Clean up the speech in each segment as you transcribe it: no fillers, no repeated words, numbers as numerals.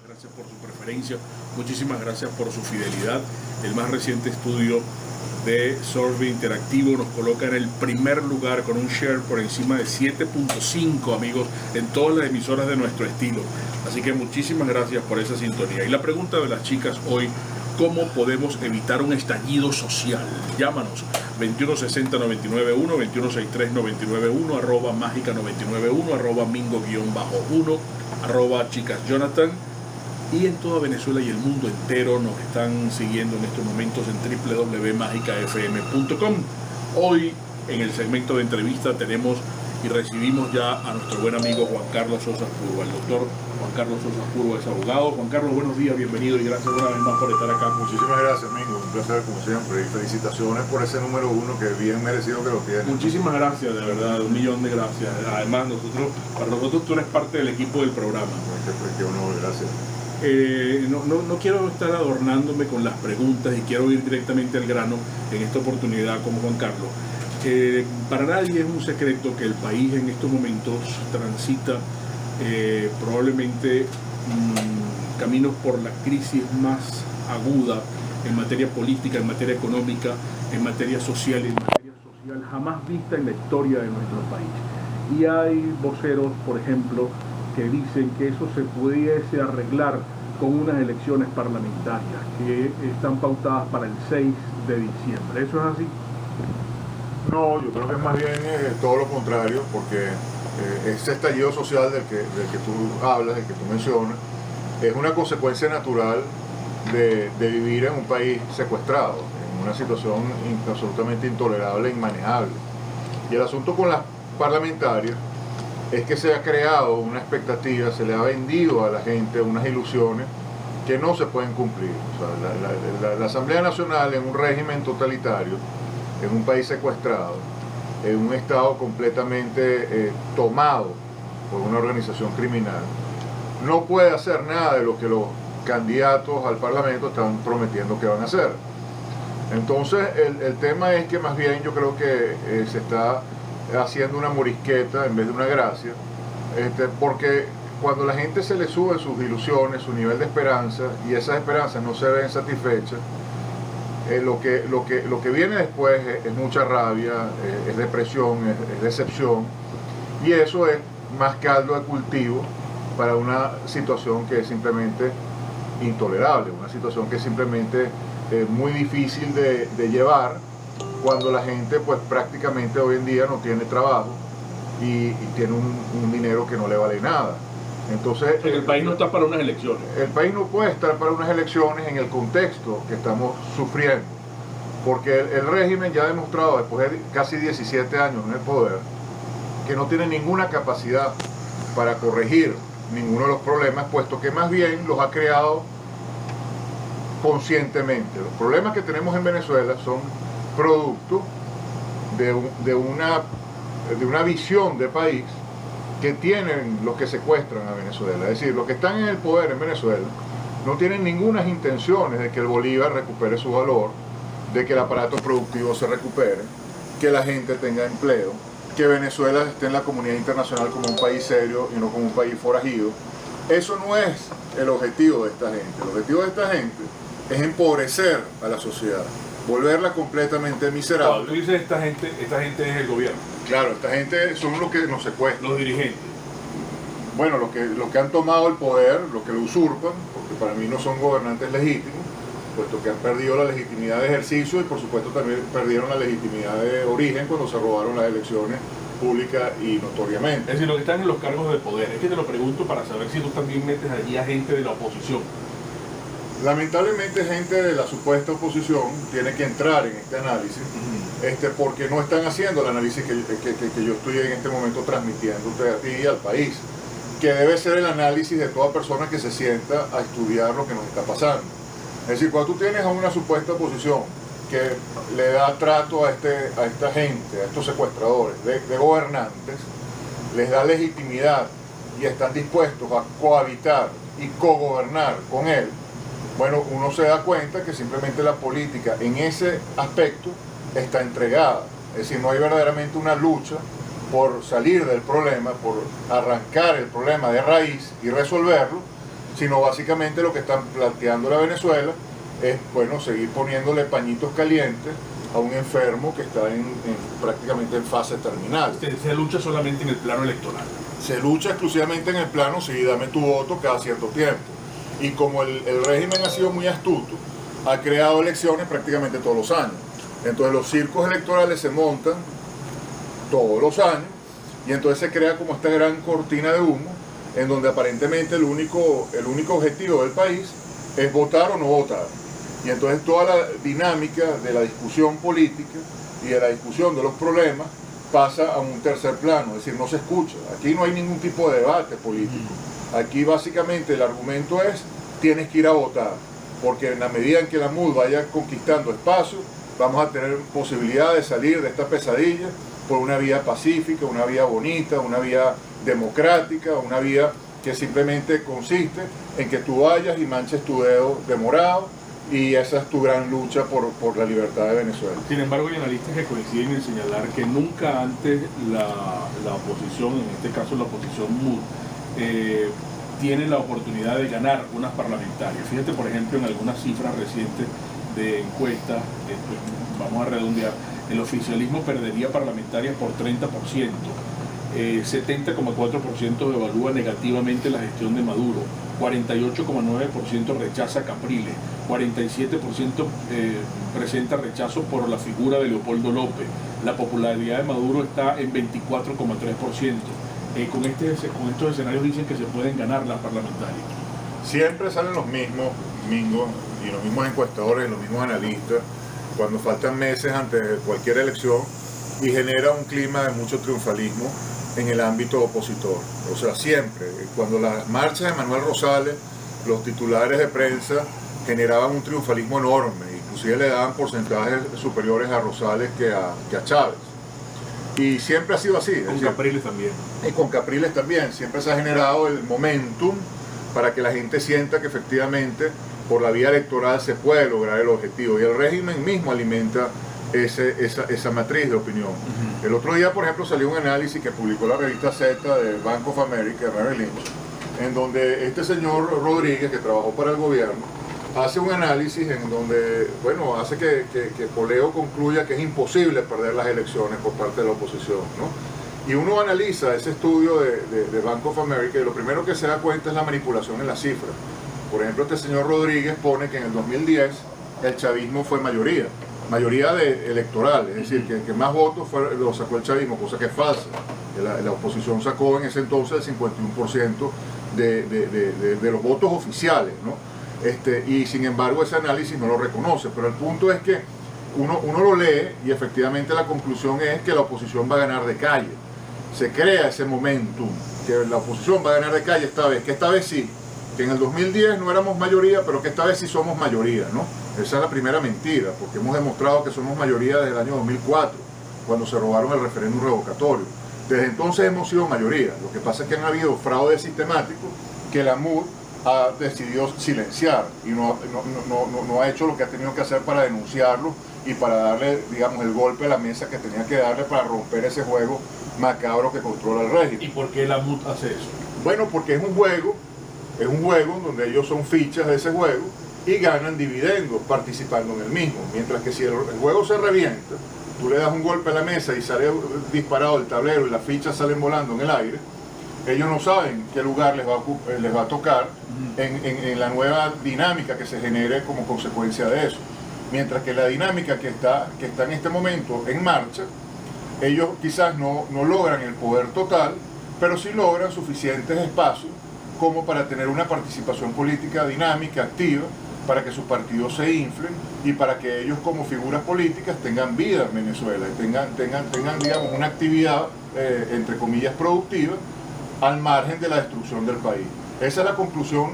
Gracias por su preferencia, muchísimas gracias por su fidelidad. El más reciente estudio de Survey Interactivo nos coloca en el primer lugar con un share por encima de 7.5, amigos, en todas las emisoras de nuestro estilo. Así que muchísimas gracias por esa sintonía. Y la pregunta de las chicas hoy: ¿cómo podemos evitar un estallido social? Llámanos 2160-991, 2163-991, arroba mágica991, arroba mingo-1, arroba chicasjonathan. Y en toda Venezuela y el mundo entero nos están siguiendo en estos momentos en www.magicafm.com. Hoy en el segmento de entrevista tenemos y recibimos ya a nuestro buen amigo Juan Carlos Sosa Purba. El doctor Juan Carlos Sosa Purba es abogado. Juan Carlos, buenos días, bienvenido y gracias una vez más por estar acá. Muchísimas gracias, Mingo, un placer como siempre y felicitaciones por ese número 1 que bien merecido que lo tiene. Muchísimas gracias, de verdad, 1.000.000 de gracias. Además, para nosotros tú eres parte del equipo del programa. Qué honor, gracias. No quiero estar adornándome con las preguntas y quiero ir directamente al grano en esta oportunidad como Juan Carlos. Para nadie es un secreto que el país en estos momentos transita probablemente caminos por la crisis más aguda en materia política, en materia económica, en materia social jamás vista en la historia de nuestro país. Y hay voceros, por ejemplo, que dicen que eso se pudiese arreglar con unas elecciones parlamentarias que están pautadas para el 6 de diciembre. ¿Eso es así? No, yo creo que es más bien todo lo contrario, porque ese estallido social del que tú hablas, del que tú mencionas, es una consecuencia natural de vivir en un país secuestrado, en una situación absolutamente intolerable e inmanejable. Y el asunto con las parlamentarias es que se ha creado una expectativa, se le ha vendido a la gente unas ilusiones que no se pueden cumplir. O sea, la Asamblea Nacional, en un régimen totalitario, en un país secuestrado, en un estado completamente tomado por una organización criminal, no puede hacer nada de lo que los candidatos al Parlamento están prometiendo que van a hacer. Entonces el tema es que más bien yo creo que se está haciendo una morisqueta en vez de una gracia, porque cuando la gente se le sube sus ilusiones, su nivel de esperanza, y esas esperanzas no se ven satisfechas, lo que viene después es mucha rabia, es depresión, es decepción, y eso es más caldo de cultivo para una situación que es simplemente intolerable, una situación que es simplemente muy difícil de llevar, cuando la gente pues prácticamente hoy en día no tiene trabajo y tiene un dinero que no le vale nada. Entonces el país no está para unas elecciones. El país no puede estar para unas elecciones en el contexto que estamos sufriendo, porque el régimen ya ha demostrado después de casi 17 años en el poder que no tiene ninguna capacidad para corregir ninguno de los problemas, puesto que más bien los ha creado conscientemente. Los problemas que tenemos en Venezuela son producto de una visión de país que tienen los que secuestran a Venezuela. Es decir, los que están en el poder en Venezuela no tienen ninguna intenciones de que el Bolívar recupere su valor, de que el aparato productivo se recupere, que la gente tenga empleo, que Venezuela esté en la comunidad internacional como un país serio y no como un país forajido. Eso no es el objetivo de esta gente. El objetivo de esta gente es empobrecer a la sociedad, volverla completamente miserable. Cuando tú dices esta gente es el gobierno. Claro, esta gente son los que nos secuestran. Los dirigentes. Bueno, los que han tomado el poder, los que lo usurpan, porque para mí no son gobernantes legítimos, puesto que han perdido la legitimidad de ejercicio y por supuesto también perdieron la legitimidad de origen cuando se robaron las elecciones públicas y notoriamente. Es decir, los que están en los cargos de poder. Es que te lo pregunto para saber si tú también metes allí a gente de la oposición. Lamentablemente gente de la supuesta oposición tiene que entrar en este análisis, porque no están haciendo el análisis que yo estoy en este momento transmitiéndote a ti y al país, que debe ser el análisis de toda persona que se sienta a estudiar lo que nos está pasando. Es decir, cuando tú tienes a una supuesta oposición que le da trato a esta gente, a estos secuestradores de gobernantes, les da legitimidad y están dispuestos a cohabitar y cogobernar con él, bueno, uno se da cuenta que simplemente la política en ese aspecto está entregada. Es decir, no hay verdaderamente una lucha por salir del problema, por arrancar el problema de raíz y resolverlo, sino básicamente lo que están planteando la Venezuela es, bueno, seguir poniéndole pañitos calientes a un enfermo que está prácticamente en fase terminal. Se lucha solamente en el plano electoral. Se lucha exclusivamente en el plano, sí, dame tu voto cada cierto tiempo. Y como el régimen ha sido muy astuto, ha creado elecciones prácticamente todos los años. Entonces los circos electorales se montan todos los años y entonces se crea como esta gran cortina de humo en donde aparentemente el único objetivo del país es votar o no votar. Y entonces toda la dinámica de la discusión política y de la discusión de los problemas pasa a un tercer plano, es decir, no se escucha. Aquí no hay ningún tipo de debate político. Aquí básicamente el argumento es, tienes que ir a votar, porque en la medida en que la MUD vaya conquistando espacio, vamos a tener posibilidad de salir de esta pesadilla por una vía pacífica, una vía bonita, una vía democrática, una vía que simplemente consiste en que tú vayas y manches tu dedo de morado, y esa es tu gran lucha por la libertad de Venezuela. Sin embargo, hay analistas que coinciden en señalar que nunca antes la oposición, en este caso la oposición MUD, tiene la oportunidad de ganar unas parlamentarias. Fíjate, por ejemplo, en algunas cifras recientes de encuestas, vamos a redondear, el oficialismo perdería parlamentarias por 30%. 70,4% evalúa negativamente la gestión de Maduro, 48,9% rechaza Capriles, 47% presenta rechazo por la figura de Leopoldo López. La popularidad de Maduro está en 24,3%. Con estos escenarios dicen que se pueden ganar las parlamentarias. Siempre salen los mismos, Mingo, y los mismos encuestadores, los mismos analistas, cuando faltan meses antes de cualquier elección, y genera un clima de mucho triunfalismo en el ámbito opositor. O sea, siempre, cuando las marchas de Manuel Rosales, los titulares de prensa generaban un triunfalismo enorme, inclusive le daban porcentajes superiores a Rosales que a Chávez. Y siempre ha sido así. Con Capriles también. Y con Capriles también, siempre se ha generado el momentum para que la gente sienta que efectivamente por la vía electoral se puede lograr el objetivo, y el régimen mismo alimenta esa matriz de opinión. El otro día, por ejemplo, salió un análisis que publicó la revista Z del Bank of America, de Merrill Lynch, en donde este señor Rodríguez, que trabajó para el gobierno, hace un análisis en donde, bueno, hace que Poleo concluya que es imposible perder las elecciones por parte de la oposición, ¿no? Y uno analiza ese estudio de Bank of America y lo primero que se da cuenta es la manipulación en las cifras. Por ejemplo, este señor Rodríguez pone que en el 2010 el chavismo fue mayoría electoral, es decir, que más votos lo sacó el chavismo, cosa que es falsa. La oposición sacó en ese entonces el 51% de los votos oficiales, ¿no? Y sin embargo ese análisis no lo reconoce, pero el punto es que uno lo lee y efectivamente la conclusión es que la oposición va a ganar de calle. Se crea ese momentum, que la oposición va a ganar de calle esta vez sí, que en el 2010 no éramos mayoría, pero que esta vez sí somos mayoría, ¿no? Esa es la primera mentira, porque hemos demostrado que somos mayoría desde el año 2004, cuando se robaron el referéndum revocatorio. Desde entonces hemos sido mayoría. Lo que pasa es que han habido fraude sistemático que la MUD ha decidido silenciar y no ha hecho lo que ha tenido que hacer para denunciarlo y para darle, digamos, el golpe a la mesa que tenía que darle para romper ese juego macabro que controla el régimen. ¿Y por qué la MUD hace eso? Bueno, porque es un juego donde ellos son fichas de ese juego y ganan dividendos participando en el mismo, mientras que si el juego se revienta, tú le das un golpe a la mesa y sale disparado el tablero y las fichas salen volando en el aire, ellos no saben qué lugar les va a tocar en la nueva dinámica que se genere como consecuencia de eso. Mientras que la dinámica que está en este momento en marcha, ellos quizás no logran el poder total, pero sí logran suficientes espacios como para tener una participación política dinámica, activa, para que sus partidos se inflen y para que ellos como figuras políticas tengan vida en Venezuela y tengan digamos, una actividad, entre comillas, productiva, al margen de la destrucción del país. Esa es la conclusión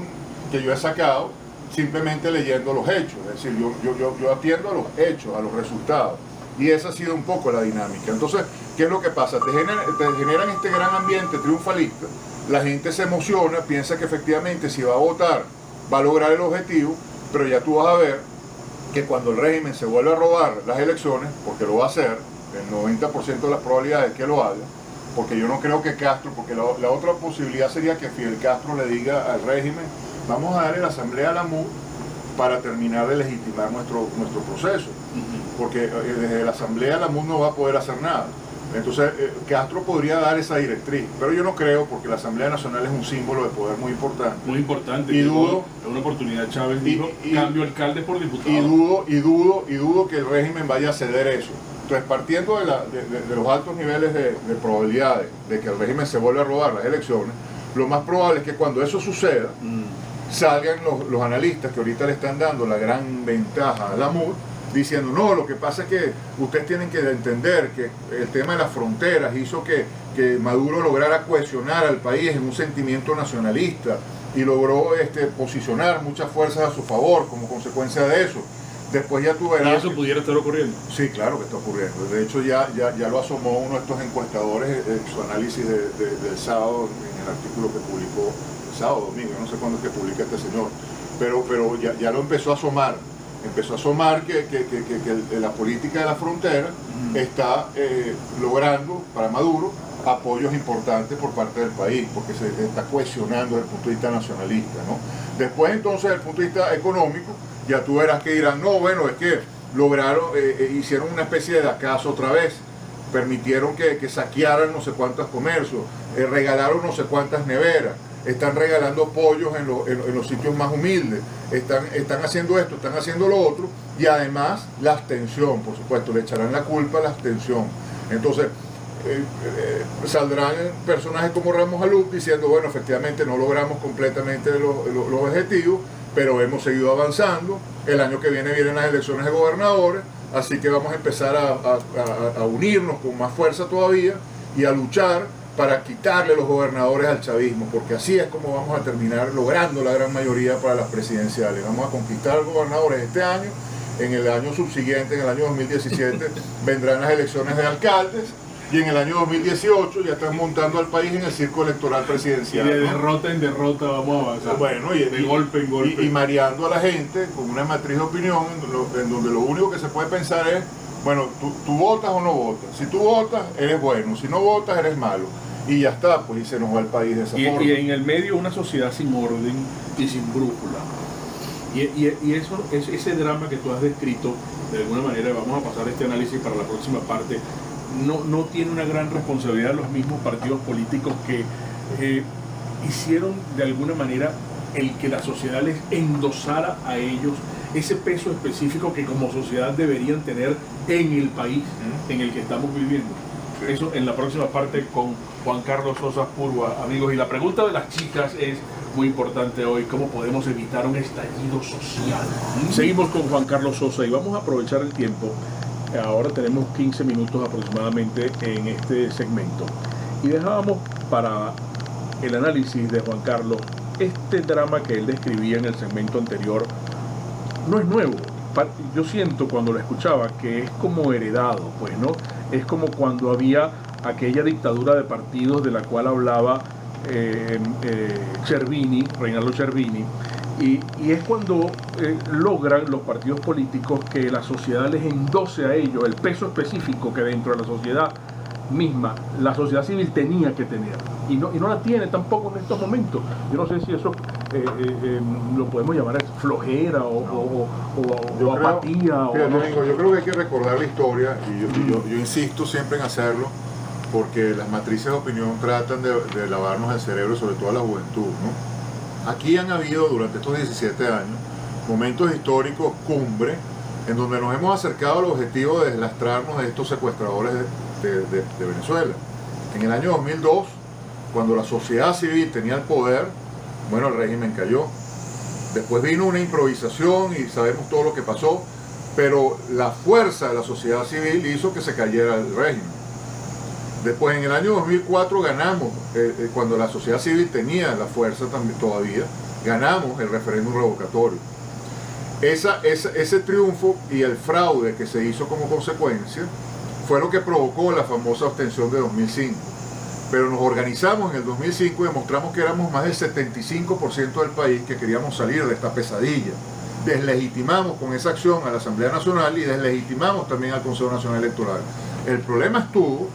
que yo he sacado simplemente leyendo los hechos, es decir, yo atiendo a los hechos, a los resultados, y esa ha sido un poco la dinámica. Entonces, ¿qué es lo que pasa? Te generan este gran ambiente triunfalista, la gente se emociona, piensa que efectivamente si va a votar va a lograr el objetivo, pero ya tú vas a ver que cuando el régimen se vuelva a robar las elecciones, porque lo va a hacer, el 90% de las probabilidades es que lo haga, porque yo no creo que Castro, porque la otra posibilidad sería que Fidel Castro le diga al régimen, vamos a darle la asamblea a la MUD para terminar de legitimar nuestro proceso, porque desde la asamblea la MUD no va a poder hacer nada. Entonces Castro podría dar esa directriz, pero yo no creo, porque la Asamblea Nacional es un símbolo de poder muy importante. Muy importante. Y dudo, en una oportunidad Chávez dijo, cambio alcalde por diputado. Y dudo que el régimen vaya a ceder eso. Entonces, partiendo de los altos niveles de probabilidades de que el régimen se vuelva a robar las elecciones, lo más probable es que cuando eso suceda, salgan los analistas que ahorita le están dando la gran ventaja a la MUD, diciendo, no, lo que pasa es que ustedes tienen que entender que el tema de las fronteras hizo que Maduro lograra cohesionar al país en un sentimiento nacionalista y logró posicionar muchas fuerzas a su favor como consecuencia de eso. Después ya tú verás... ¿Y eso pudiera estar ocurriendo? Sí, claro que está ocurriendo. De hecho, ya lo asomó uno de estos encuestadores en su análisis del sábado, en el artículo que publicó el sábado, domingo, no sé cuándo es que publica este señor, pero ya lo empezó a asomar. Empezó a asomar que la política de la frontera está logrando para Maduro apoyos importantes por parte del país, porque se está cohesionando desde el punto de vista nacionalista, ¿no? Después, entonces, desde el punto de vista económico, ya tú verás que dirán, no, bueno, es que lograron, hicieron una especie de acaso otra vez, permitieron que saquearan no sé cuántos comercios, regalaron no sé cuántas neveras, están regalando pollos en los sitios más humildes, están haciendo esto, están haciendo lo otro, y además la abstención, por supuesto, le echarán la culpa a la abstención. Entonces, saldrán personajes como Ramos Alú diciendo, bueno, efectivamente no logramos completamente los objetivos, pero hemos seguido avanzando, el año que viene vienen las elecciones de gobernadores, así que vamos a empezar a unirnos con más fuerza todavía y a luchar para quitarle los gobernadores al chavismo, porque así es como vamos a terminar logrando la gran mayoría para las presidenciales. Vamos a conquistar gobernadores este año, en el año subsiguiente, en el año 2017, vendrán las elecciones de alcaldes, y en el año 2018 ya están montando al país en el circo electoral presidencial. Y de derrota en derrota vamos a avanzar. Bueno, de golpe en golpe. Y mareando a la gente con una matriz de opinión en donde lo único que se puede pensar es, bueno, tú votas o no votas. Si tú votas, eres bueno. Si no votas, eres malo. Y ya está, pues, y se nos va el país de esa forma. Y en el medio una sociedad sin orden y sin brújula. Y eso, ese drama que tú has descrito, de alguna manera, vamos a pasar este análisis para la próxima parte, no tiene una gran responsabilidad los mismos partidos políticos que hicieron de alguna manera el que la sociedad les endosara a ellos ese peso específico que como sociedad deberían tener en el país en el que estamos viviendo. Sí. Eso en la próxima parte con Juan Carlos Sosa Purua, amigos. Y la pregunta de las chicas es muy importante hoy: ¿cómo podemos evitar un estallido social? Seguimos con Juan Carlos Sosa y vamos a aprovechar el tiempo. Ahora tenemos 15 minutos aproximadamente en este segmento. Y dejábamos para el análisis de Juan Carlos este drama que él describía en el segmento anterior. No es nuevo. Yo siento cuando lo escuchaba que es como heredado, pues, ¿no? Es como cuando había aquella dictadura de partidos de la cual hablaba Chervini, Reinaldo Chervini, y es cuando logran los partidos políticos que la sociedad les endose a ellos el peso específico que dentro de la sociedad misma la sociedad civil tenía que tener, y no la tiene tampoco en estos momentos. Yo no sé si eso lo podemos llamar flojera o apatía. Yo creo que hay que recordar la historia, y yo insisto siempre en hacerlo, porque las matrices de opinión tratan de lavarnos el cerebro, sobre todo a la juventud, ¿no? Aquí han habido durante estos 17 años momentos históricos cumbre en donde nos hemos acercado al objetivo de deslastrarnos de estos secuestradores de Venezuela. En el año 2002, cuando la sociedad civil tenía el poder, bueno, el régimen cayó. Después vino una improvisación y sabemos todo lo que pasó, pero la fuerza de la sociedad civil hizo que se cayera el régimen. Después, en el año 2004 ganamos, cuando la sociedad civil tenía la fuerza también todavía, ganamos el referéndum revocatorio. Ese triunfo y el fraude que se hizo como consecuencia fue lo que provocó la famosa abstención de 2005. Pero nos organizamos en el 2005 y demostramos que éramos más del 75% del país que queríamos salir de esta pesadilla. deslegitimamos con esa acción a la Asamblea Nacional y deslegitimamos también al Consejo Nacional Electoral. El problema estuvo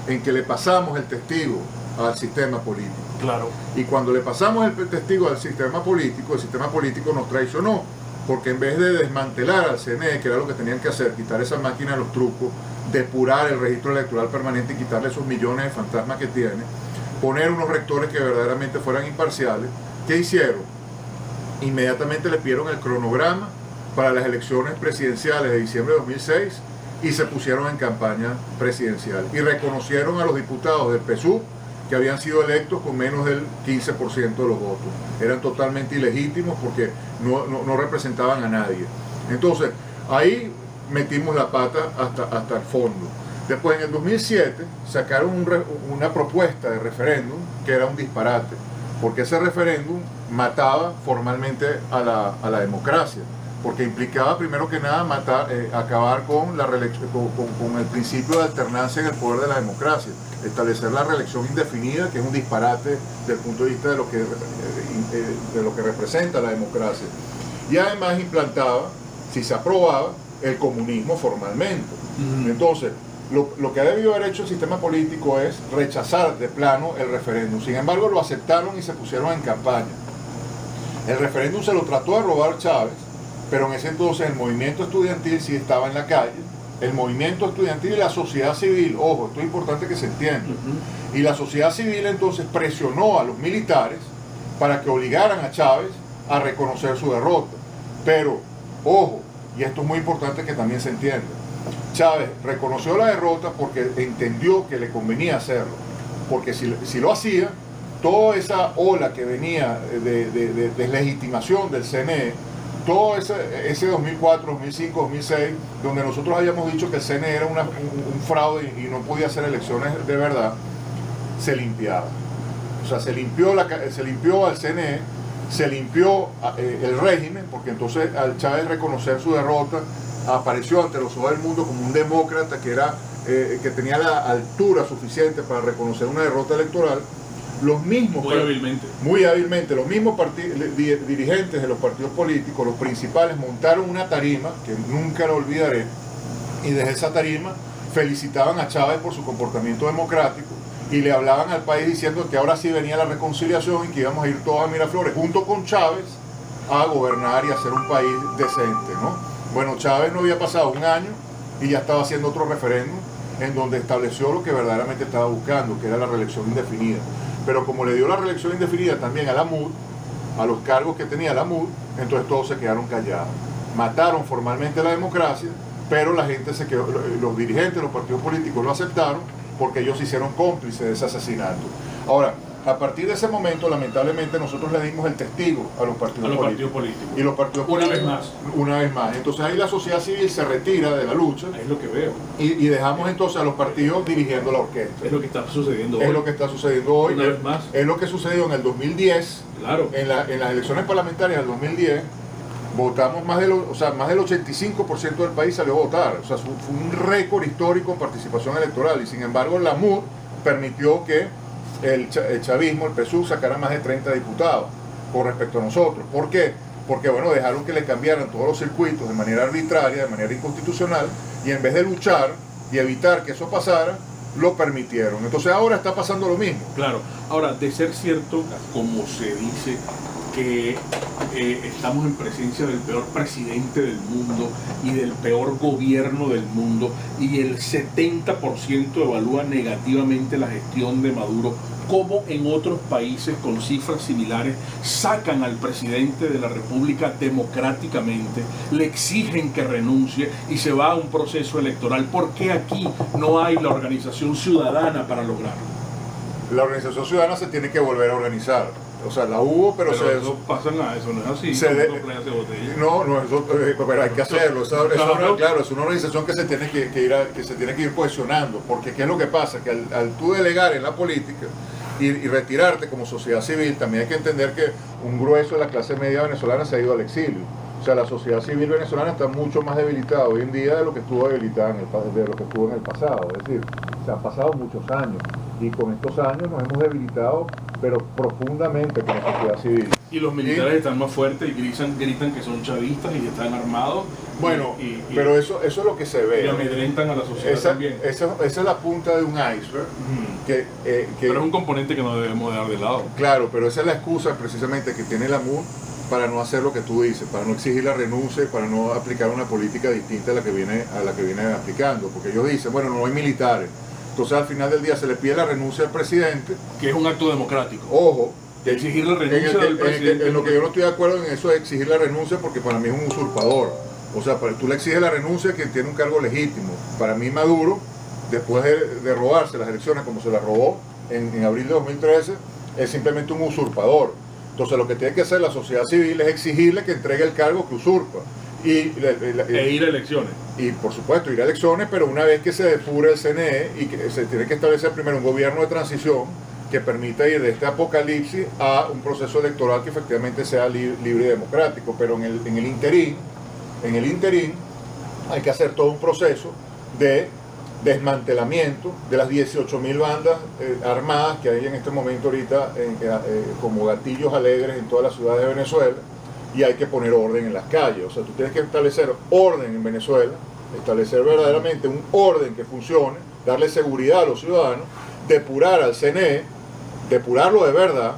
en que le pasamos el testigo al sistema político. Claro. Y cuando le pasamos el testigo al sistema político, el sistema político nos traicionó, porque en vez de desmantelar al CNE, que era lo que tenían que hacer, quitar esa máquina de los trucos, depurar el registro electoral permanente y quitarle esos millones de fantasmas que tiene, poner unos rectores que verdaderamente fueran imparciales, ¿qué hicieron? Inmediatamente le pidieron el cronograma para las elecciones presidenciales de diciembre de 2006 y se pusieron en campaña presidencial y reconocieron a los diputados del PSUV que habían sido electos con menos del 15% de los votos. Eran totalmente ilegítimos porque no representaban a nadie. Entonces, ahí metimos la pata hasta el fondo. Después, en el 2007, sacaron una propuesta de referéndum que era un disparate, porque ese referéndum mataba formalmente a la democracia, porque implicaba primero que nada acabar con la reelección, con el principio de alternancia en el poder de la democracia, establecer la reelección indefinida, que es un disparate desde el punto de vista de lo que representa la democracia, y además implantaba, si se aprobaba, el comunismo formalmente. Entonces, lo que ha debido haber hecho el sistema político es rechazar de plano el referéndum. Sin embargo, lo aceptaron y se pusieron en campaña. El referéndum se lo trató de robar Chávez, pero en ese entonces el movimiento estudiantil sí estaba en la calle. El movimiento estudiantil y la sociedad civil, ojo, esto es importante que se entienda. Y la sociedad civil entonces presionó a los militares para que obligaran a Chávez a reconocer su derrota. Pero, ojo, y esto es muy importante que también se entienda, Chávez reconoció la derrota porque entendió que le convenía hacerlo, porque si lo hacía, toda esa ola que venía de deslegitimación del CNE, todo ese 2004, 2005, 2006, donde nosotros habíamos dicho que el CNE era un fraude y no podía hacer elecciones de verdad, se limpiaba. O sea, se limpió al CNE, se limpió el régimen, porque entonces al Chávez reconocer su derrota, apareció ante los ojos del mundo como un demócrata que tenía la altura suficiente para reconocer una derrota electoral. Los mismos, muy hábilmente, los mismos dirigentes de los partidos políticos, los principales, montaron una tarima, que nunca la olvidaré, y desde esa tarima felicitaban a Chávez por su comportamiento democrático y le hablaban al país diciendo que ahora sí venía la reconciliación y que íbamos a ir todos a Miraflores, junto con Chávez, a gobernar y a hacer un país decente, ¿no? Bueno, Chávez no había pasado un año y ya estaba haciendo otro referéndum en donde estableció lo que verdaderamente estaba buscando, que era la reelección indefinida. Pero como le dio la reelección indefinida también a la MUD, a los cargos que tenía la MUD, entonces todos se quedaron callados. Mataron formalmente la democracia, pero la gente se quedó, los dirigentes de los partidos políticos lo aceptaron porque ellos se hicieron cómplices de ese asesinato. Ahora, a partir de ese momento, lamentablemente, nosotros le dimos el testigo a los partidos políticos. Y los partidos políticos, una vez más. Entonces ahí la sociedad civil se retira de la lucha. Es lo que veo. Y dejamos entonces a los partidos dirigiendo la orquesta. Es lo que está sucediendo hoy. Es lo que está sucediendo hoy. Una vez más. Es lo que sucedió en el 2010. Claro. En las elecciones parlamentarias del 2010, votamos más del 85% del país salió a votar. O sea, fue un récord histórico en participación electoral. Y sin embargo, la MUD permitió que el chavismo, el PSUV, sacara más de 30 diputados con respecto a nosotros. ¿Por qué? Porque, bueno, dejaron que le cambiaran todos los circuitos de manera arbitraria, de manera inconstitucional, y en vez de luchar y evitar que eso pasara, lo permitieron. Entonces ahora está pasando lo mismo. Claro. Ahora, de ser cierto, como se dice, que estamos en presencia del peor presidente del mundo y del peor gobierno del mundo, y el 70% evalúa negativamente la gestión de Maduro, como en otros países con cifras similares sacan al presidente de la República democráticamente, le exigen que renuncie y se va a un proceso electoral. ¿Por qué aquí no hay la organización ciudadana para lograrlo? La organización ciudadana se tiene que volver a organizar. O sea, la hubo, pero eso pasa nada, eso no es así. Pero hay que hacerlo. Claro, es una organización que se tiene que ir cohesionando, porque ¿qué es lo que pasa? Que al tú delegar en la política y retirarte como sociedad civil, también hay que entender que un grueso de la clase media venezolana se ha ido al exilio. O sea, la sociedad civil venezolana está mucho más debilitada hoy en día de lo que estuvo debilitada en el pasado. Es decir, se han pasado muchos años y con estos años nos hemos debilitado pero profundamente con la sociedad civil. Y los militares están más fuertes y gritan que son chavistas y están armados. Bueno, pero eso es lo que se ve. Y amedrentan a la sociedad también. Esa es la punta de un iceberg. Pero es un componente que no debemos dejar de lado. Claro, pero esa es la excusa precisamente que tiene la MUD para no hacer lo que tú dices, para no exigir la renuncia, para no aplicar una política distinta a la que viene aplicando. Porque ellos dicen, bueno, no hay militares. Entonces al final del día se le pide la renuncia al presidente. Que es un acto democrático. Ojo. De exigir la renuncia del presidente. En lo que yo no estoy de acuerdo en eso de exigir la renuncia, porque para mí es un usurpador. O sea, tú le exiges la renuncia a quien tiene un cargo legítimo. Para mí Maduro, después de robarse las elecciones como se las robó en abril de 2013, es simplemente un usurpador. Entonces lo que tiene que hacer la sociedad civil es exigirle que entregue el cargo que usurpa. E ir a elecciones. Y por supuesto ir a elecciones, pero una vez que se depure el CNE y que se tiene que establecer primero un gobierno de transición que permita ir de este apocalipsis a un proceso electoral que efectivamente sea libre y democrático. Pero en el interín hay que hacer todo un proceso de desmantelamiento de las 18.000 bandas armadas que hay en este momento ahorita como gatillos alegres en todas las ciudades de Venezuela, y hay que poner orden en las calles. O sea, tú tienes que establecer orden en Venezuela, establecer verdaderamente un orden que funcione, darle seguridad a los ciudadanos, depurar al CNE, depurarlo de verdad,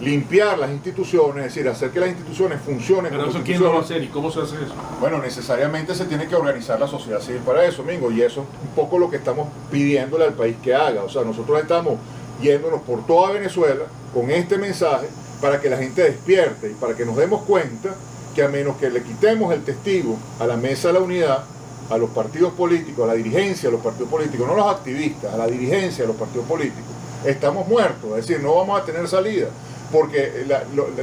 limpiar las instituciones, es decir, hacer que las instituciones funcionen. Pero eso, ¿quién lo va a hacer y cómo se hace eso? Bueno, necesariamente se tiene que organizar la sociedad civil para eso, Mingo, y eso es un poco lo que estamos pidiéndole al país que haga. O sea, nosotros estamos yéndonos por toda Venezuela con este mensaje para que la gente despierte y para que nos demos cuenta que a menos que le quitemos el testigo a la mesa de la unidad, a los partidos políticos, a la dirigencia de los partidos políticos, no a los activistas, a la dirigencia de los partidos políticos, estamos muertos. Es decir, no vamos a tener salida, porque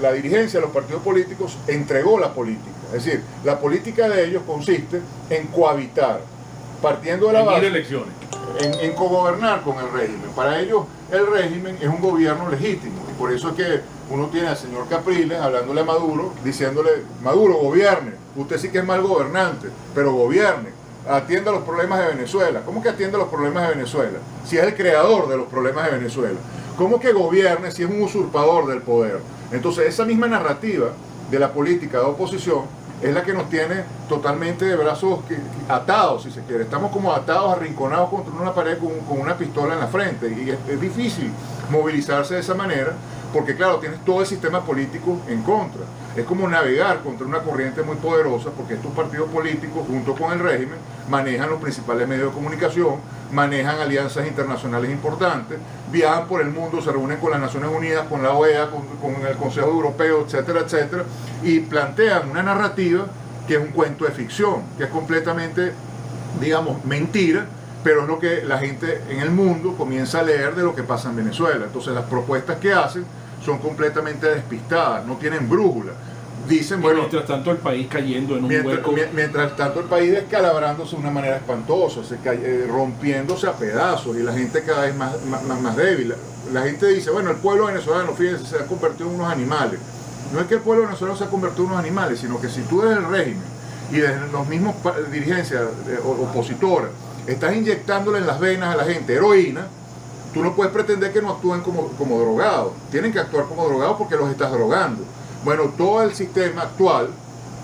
la dirigencia de los partidos políticos entregó la política. Es decir, la política de ellos consiste en cohabitar, partiendo de la base, en cogobernar con el régimen. Para ellos el régimen es un gobierno legítimo, y por eso es que uno tiene al señor Capriles hablándole a Maduro, diciéndole: Maduro, gobierne, usted sí que es mal gobernante, pero gobierne, atienda los problemas de Venezuela. ¿Cómo que atiende los problemas de Venezuela? Si es el creador de los problemas de Venezuela. ¿Cómo que gobierne si es un usurpador del poder? Entonces esa misma narrativa de la política de oposición es la que nos tiene totalmente de brazos atados, si se quiere. Estamos como atados, arrinconados contra una pared con una pistola en la frente, y es difícil movilizarse de esa manera, porque claro, tienes todo el sistema político en contra. Es como navegar contra una corriente muy poderosa, porque estos partidos políticos, junto con el régimen, manejan los principales medios de comunicación, manejan alianzas internacionales importantes, viajan por el mundo, se reúnen con las Naciones Unidas, con la OEA, con el Consejo Europeo, etcétera, etcétera, y plantean una narrativa que es un cuento de ficción, que es completamente, digamos, mentira, pero es lo que la gente en el mundo comienza a leer de lo que pasa en Venezuela. Entonces las propuestas que hacen son completamente despistadas, no tienen brújula. Dicen, bueno, mientras tanto el país cayendo en un hueco. Mientras tanto el país descalabrándose de una manera espantosa, rompiéndose a pedazos, y la gente cada vez más débil. La gente dice, bueno, el pueblo venezolano, fíjense, se ha convertido en unos animales. No es que el pueblo venezolano se ha convertido en unos animales, sino que si tú desde el régimen y desde los mismos dirigencias opositoras estás inyectándole en las venas a la gente heroína, tú no puedes pretender que no actúen como drogados. Tienen que actuar como drogados porque los estás drogando. Bueno, todo el sistema actual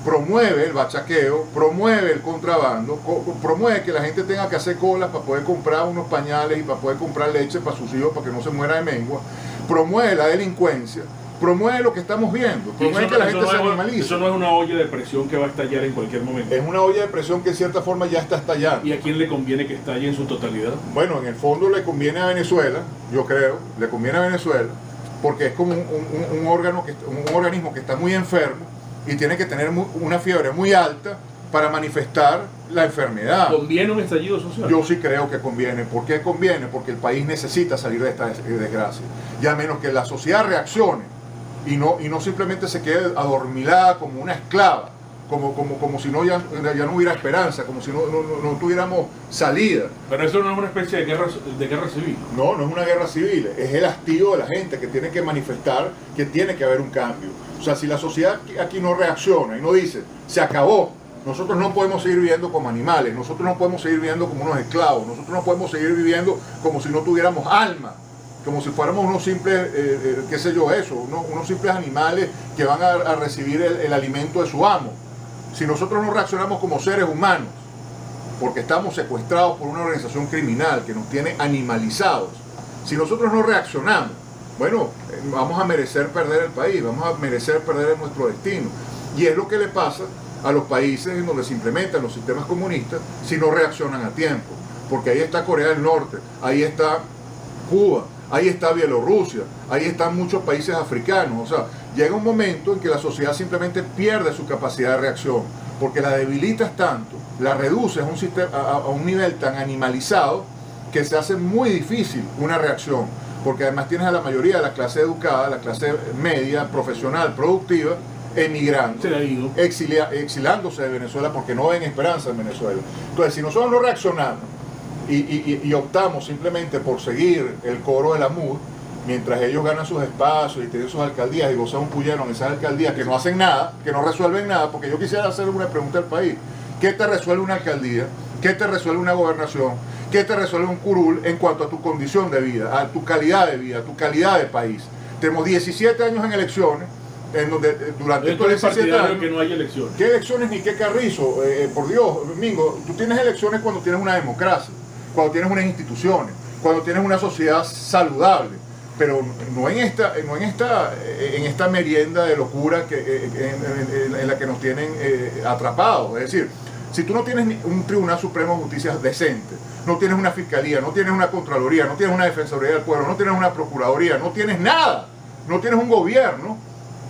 promueve el bachaqueo, promueve el contrabando, promueve que la gente tenga que hacer colas para poder comprar unos pañales y para poder comprar leche para sus hijos, para que no se muera de mengua, promueve la delincuencia, promueve lo que estamos viendo, promueve que la gente se animalice. Eso no es una olla de presión que va a estallar en cualquier momento. Es una olla de presión que en cierta forma ya está estallando. ¿Y a quién le conviene que estalle en su totalidad? Bueno, en el fondo le conviene a Venezuela, yo creo, le conviene a Venezuela, porque es como un organismo que está muy enfermo y tiene que tener una fiebre muy alta para manifestar la enfermedad. ¿Conviene un estallido social? Yo sí creo que conviene. ¿Por qué conviene? Porque el país necesita salir de esta desgracia. Y a menos que la sociedad reaccione y no simplemente se quede adormilada como una esclava, como si no ya no hubiera esperanza, como si no tuviéramos salida. Pero eso no es una especie de guerra civil. No, no es una guerra civil, es el hastío de la gente que tiene que manifestar que tiene que haber un cambio. O sea, si la sociedad aquí no reacciona y no dice, se acabó, nosotros no podemos seguir viviendo como animales, nosotros no podemos seguir viviendo como unos esclavos, nosotros no podemos seguir viviendo como si no tuviéramos alma. como si fuéramos unos simples, qué sé yo, unos simples animales que van a recibir el alimento de su amo. Si nosotros no reaccionamos como seres humanos, porque estamos secuestrados por una organización criminal que nos tiene animalizados, si nosotros no reaccionamos, bueno, vamos a merecer perder el país, vamos a merecer perder nuestro destino. Y es lo que le pasa a los países en donde se implementan los sistemas comunistas si no reaccionan a tiempo. Porque ahí está Corea del Norte, ahí está Cuba, ahí está Bielorrusia, ahí están muchos países africanos. O sea, llega un momento en que la sociedad simplemente pierde su capacidad de reacción, porque la debilitas tanto, la reduces a un nivel tan animalizado que se hace muy difícil una reacción, porque además tienes a la mayoría de la clase educada, la clase media, profesional, productiva, emigrando, exilándose de Venezuela porque no ven esperanza en Venezuela. Entonces, si nosotros no reaccionamos y optamos simplemente por seguir el coro de la MUD, mientras ellos ganan sus espacios y tienen sus alcaldías y gozan un pullero en esas alcaldías que no hacen nada, que no resuelven nada, porque yo quisiera hacer una pregunta al país: ¿qué te resuelve una alcaldía? ¿Qué te resuelve una gobernación? ¿Qué te resuelve un curul en cuanto a tu condición de vida, a tu calidad de vida, a tu calidad de país? Tenemos 17 años en elecciones, en donde durante estos 17 años que no hay elecciones. ¿Qué elecciones ni qué carrizo? Por Dios, Domingo, tú tienes elecciones cuando tienes una democracia, cuando tienes unas instituciones, cuando tienes una sociedad saludable, pero no en esta merienda de locura en la que nos tienen atrapados. Es decir, si tú no tienes un Tribunal Supremo de Justicia decente, no tienes una Fiscalía, no tienes una Contraloría, no tienes una Defensoría del Pueblo, no tienes una Procuraduría, no tienes nada, no tienes un gobierno,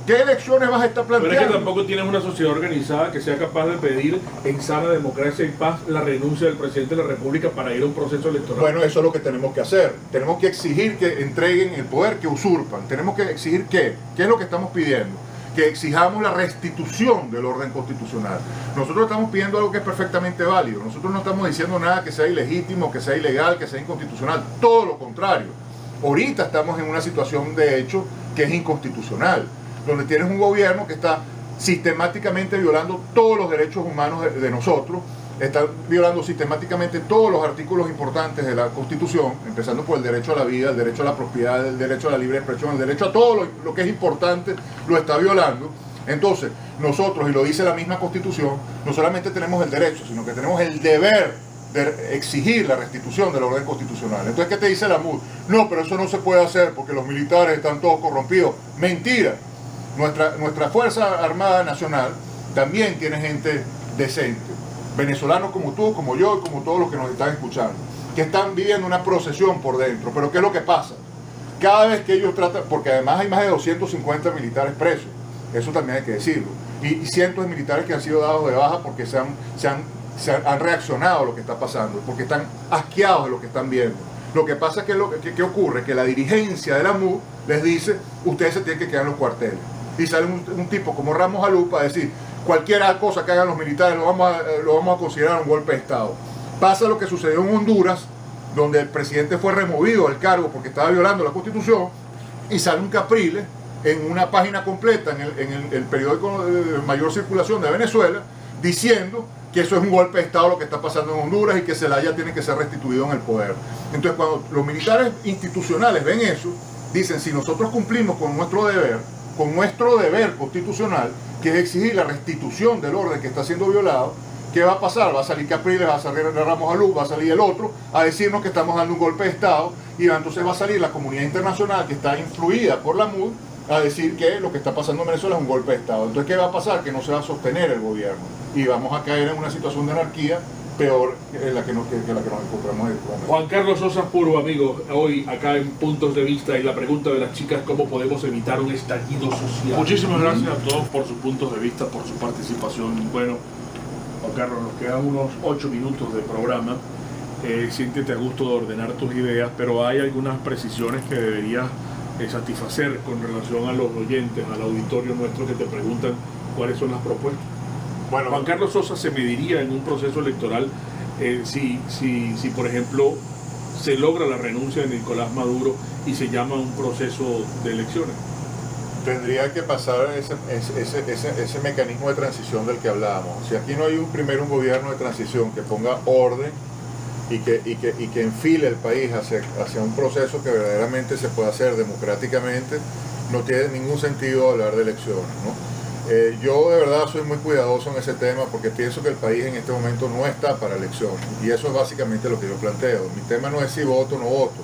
¿qué elecciones vas a estar planteando? Pero es que tampoco tienes una sociedad organizada que sea capaz de pedir en sana democracia y paz la renuncia del presidente de la República para ir a un proceso electoral. Bueno, eso es lo que tenemos que hacer. Tenemos que exigir que entreguen el poder que usurpan. Tenemos que exigir ¿qué? ¿Qué es lo que estamos pidiendo? Que exijamos la restitución del orden constitucional. Nosotros estamos pidiendo algo que es perfectamente válido. Nosotros no estamos diciendo nada que sea ilegítimo, que sea ilegal, que sea inconstitucional. Todo lo contrario. Ahorita estamos en una situación de hecho que es inconstitucional, donde tienes un gobierno que está sistemáticamente violando todos los derechos humanos de nosotros, está violando sistemáticamente todos los artículos importantes de la Constitución, empezando por el derecho a la vida, el derecho a la propiedad, el derecho a la libre expresión, el derecho a todo lo que es importante, lo está violando. Entonces, nosotros, y lo dice la misma Constitución, no solamente tenemos el derecho, sino que tenemos el deber de exigir la restitución del orden constitucional. Entonces, ¿qué te dice la MUD? No, pero eso no se puede hacer porque los militares están todos corrompidos. Mentira. Nuestra Fuerza Armada Nacional también tiene gente decente, venezolanos como tú, como yo y como todos los que nos están escuchando, que están viviendo una procesión por dentro. Pero ¿qué es lo que pasa? Cada vez que ellos tratan, porque además hay más de 250 militares presos, eso también hay que decirlo, y cientos de militares que han sido dados de baja porque han reaccionado a lo que está pasando, porque están asqueados de lo que están viendo. Lo que pasa es que ¿qué ocurre? Que la dirigencia de la MUD les dice: ustedes se tienen que quedar en los cuarteles. Y sale un tipo como Ramos Alú para decir: cualquier cosa que hagan los militares lo vamos a considerar un golpe de Estado. Pasa lo que sucedió en Honduras, donde el presidente fue removido del cargo porque estaba violando la Constitución, y sale un Capriles en una página completa en el periódico de mayor circulación de Venezuela, diciendo que eso es un golpe de Estado lo que está pasando en Honduras y que Zelaya tiene que ser restituido en el poder. Entonces, cuando los militares institucionales ven eso, dicen: si nosotros cumplimos con nuestro deber constitucional, que es exigir la restitución del orden que está siendo violado, ¿qué va a pasar? Va a salir Capriles, va a salir Ramos Alú, va a salir el otro a decirnos que estamos dando un golpe de Estado, y entonces va a salir la comunidad internacional que está influida por la MUD a decir que lo que está pasando en Venezuela es un golpe de Estado. Entonces, ¿qué va a pasar? Que no se va a sostener el gobierno y vamos a caer en una situación de anarquía peor que la que nos encontramos. Juan Carlos Sosa Puro, amigo, hoy acá en Puntos de Vista, y la pregunta de las chicas: ¿cómo podemos evitar un estallido social? Muchísimas gracias a todos por sus puntos de vista, por su participación. Bueno, Juan Carlos, nos quedan unos 8 minutos de programa. Siéntete a gusto de ordenar tus ideas, pero hay algunas precisiones que deberías satisfacer con relación a los oyentes, al auditorio nuestro, que te preguntan cuáles son las propuestas. Bueno, Juan Carlos Sosa se mediría en un proceso electoral si por ejemplo se logra la renuncia de Nicolás Maduro y se llama un proceso de elecciones. Tendría que pasar ese mecanismo de transición del que hablábamos. Si aquí no hay un gobierno de transición que ponga orden que enfile el país hacia un proceso que verdaderamente se pueda hacer democráticamente, no tiene ningún sentido hablar de elecciones, ¿no? Yo de verdad soy muy cuidadoso en ese tema porque pienso que el país en este momento no está para elecciones, y eso es básicamente lo que yo planteo. Mi tema no es si voto o no voto,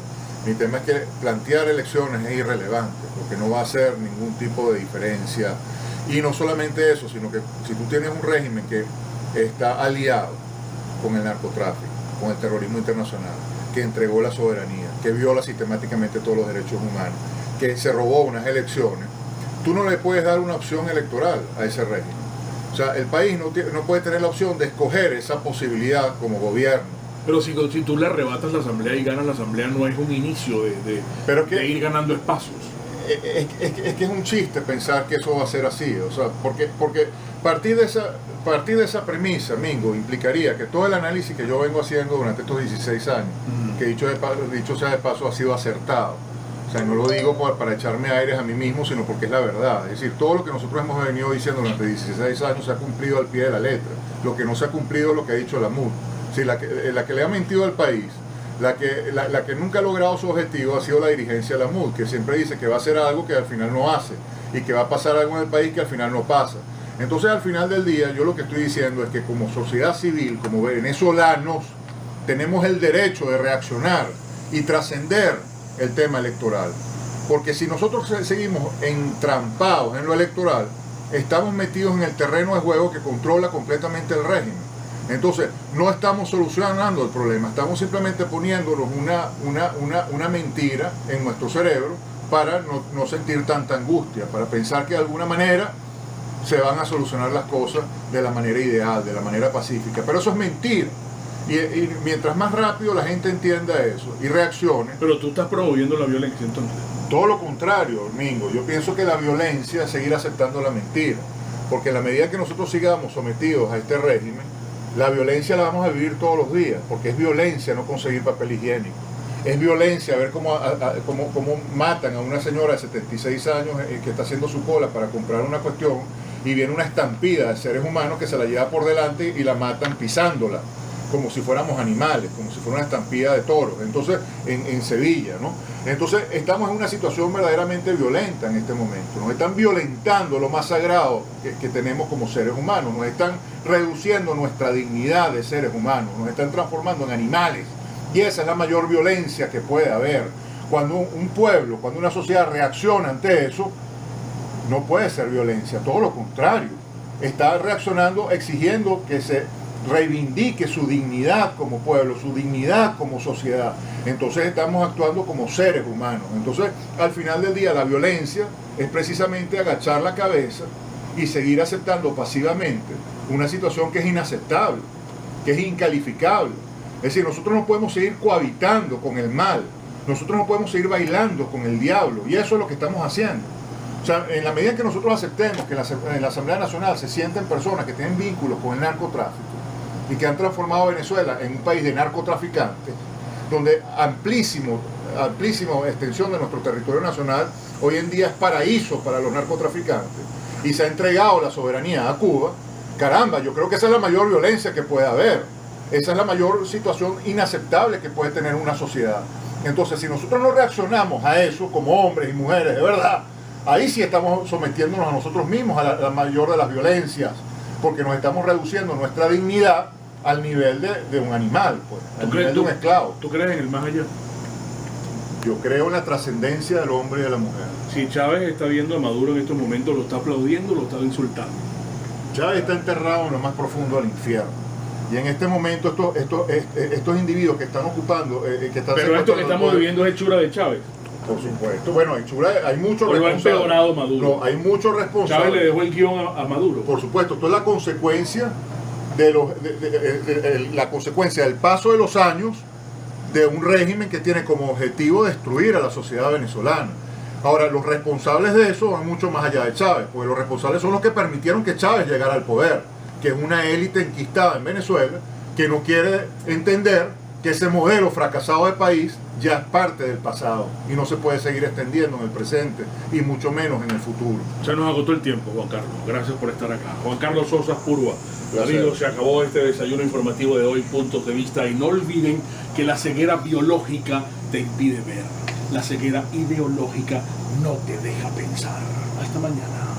mi tema es que plantear elecciones es irrelevante porque no va a hacer ningún tipo de diferencia. Y no solamente eso, sino que si tú tienes un régimen que está aliado con el narcotráfico, con el terrorismo internacional, que entregó la soberanía, que viola sistemáticamente todos los derechos humanos, que se robó unas elecciones, tú no le puedes dar una opción electoral a ese régimen. O sea, el país no puede tener la opción de escoger esa posibilidad como gobierno. Pero si tú le arrebatas la asamblea y ganas la asamblea, no es un inicio de ir ganando espacios. Es que es un chiste pensar que eso va a ser así, o sea, porque partir de esa premisa, Mingo, implicaría que todo el análisis que yo vengo haciendo durante estos 16 años, que dicho sea de paso ha sido acertado. O sea, no lo digo para echarme aires a mí mismo, sino porque es la verdad. Es decir, todo lo que nosotros hemos venido diciendo durante 16 años se ha cumplido al pie de la letra. Lo que no se ha cumplido es lo que ha dicho la MUD. Si la que le ha mentido al país, la que nunca ha logrado su objetivo ha sido la dirigencia de la MUD, que siempre dice que va a hacer algo que al final no hace y que va a pasar algo en el país que al final no pasa. Entonces, al final del día, yo lo que estoy diciendo es que como sociedad civil, como venezolanos, tenemos el derecho de reaccionar y trascender el tema electoral. Porque si nosotros seguimos entrampados en lo electoral, estamos metidos en el terreno de juego que controla completamente el régimen. Entonces, no estamos solucionando el problema, estamos simplemente poniéndonos una mentira en nuestro cerebro para no sentir tanta angustia, para pensar que de alguna manera se van a solucionar las cosas de la manera ideal, de la manera pacífica. Pero eso es mentira. Y mientras más rápido la gente entienda eso y reaccione... Pero tú estás promoviendo la violencia entonces. Todo lo contrario, Domingo. Yo pienso que la violencia es seguir aceptando la mentira. Porque en la medida que nosotros sigamos sometidos a este régimen, la violencia la vamos a vivir todos los días. Porque es violencia no conseguir papel higiénico. Es violencia ver cómo matan a una señora de 76 años que está haciendo su cola para comprar una cuestión y viene una estampida de seres humanos que se la lleva por delante y la matan pisándola, como si fuéramos animales, como si fuera una estampida de toros. Entonces, en Sevilla, ¿no? Entonces, estamos en una situación verdaderamente violenta en este momento. Nos están violentando lo más sagrado que tenemos como seres humanos. Nos están reduciendo nuestra dignidad de seres humanos. Nos están transformando en animales. Y esa es la mayor violencia que puede haber. Cuando un pueblo, cuando una sociedad reacciona ante eso, no puede ser violencia. Todo lo contrario. Está reaccionando, exigiendo que se reivindique su dignidad como pueblo, su dignidad como sociedad. Entonces estamos actuando como seres humanos. Entonces, al final del día, la violencia es precisamente agachar la cabeza y seguir aceptando pasivamente una situación que es inaceptable, que es incalificable. Es decir, nosotros no podemos seguir cohabitando con el mal, nosotros no podemos seguir bailando con el diablo, y eso es lo que estamos haciendo. O sea, en la medida que nosotros aceptemos que en la Asamblea Nacional se sienten personas que tienen vínculos con el narcotráfico y que han transformado a Venezuela en un país de narcotraficantes, donde amplísima extensión de nuestro territorio nacional hoy en día es paraíso para los narcotraficantes, y se ha entregado la soberanía a Cuba, caramba, yo creo que esa es la mayor violencia que puede haber. Esa es la mayor situación inaceptable que puede tener una sociedad. Entonces, si nosotros no reaccionamos a eso como hombres y mujeres, de verdad, ahí sí estamos sometiéndonos a nosotros mismos a la mayor de las violencias, porque nos estamos reduciendo nuestra dignidad al nivel de un animal, pues, al nivel de un esclavo. ¿Tú crees en el más allá? Yo creo en la trascendencia del hombre y de la mujer. Si Chávez está viendo a Maduro en estos momentos, ¿lo está aplaudiendo o lo está insultando? Chávez está enterrado en lo más profundo del infierno. Y en este momento estos individuos que están ocupando... Pero esto que estamos viviendo es hechura de Chávez. Por supuesto. Bueno, hechura, hay muchos responsables. Lo ha empeorado Maduro. No, hay muchos responsables. Chávez le dejó el guión a Maduro. Por supuesto, esto es la consecuencia la consecuencia del paso de los años de un régimen que tiene como objetivo destruir a la sociedad venezolana. Ahora, los responsables de eso van mucho más allá de Chávez, porque los responsables son los que permitieron que Chávez llegara al poder, que es una élite enquistada en Venezuela que no quiere entender que ese modelo fracasado de país ya es parte del pasado y no se puede seguir extendiendo en el presente y mucho menos en el futuro. Se nos agotó el tiempo, Juan Carlos. Gracias por estar acá. Juan Carlos Sosa Purua. Gracias. Amigos, se acabó este desayuno informativo de hoy, Puntos de Vista. Y no olviden que la ceguera biológica te impide ver. La ceguera ideológica no te deja pensar. Hasta mañana.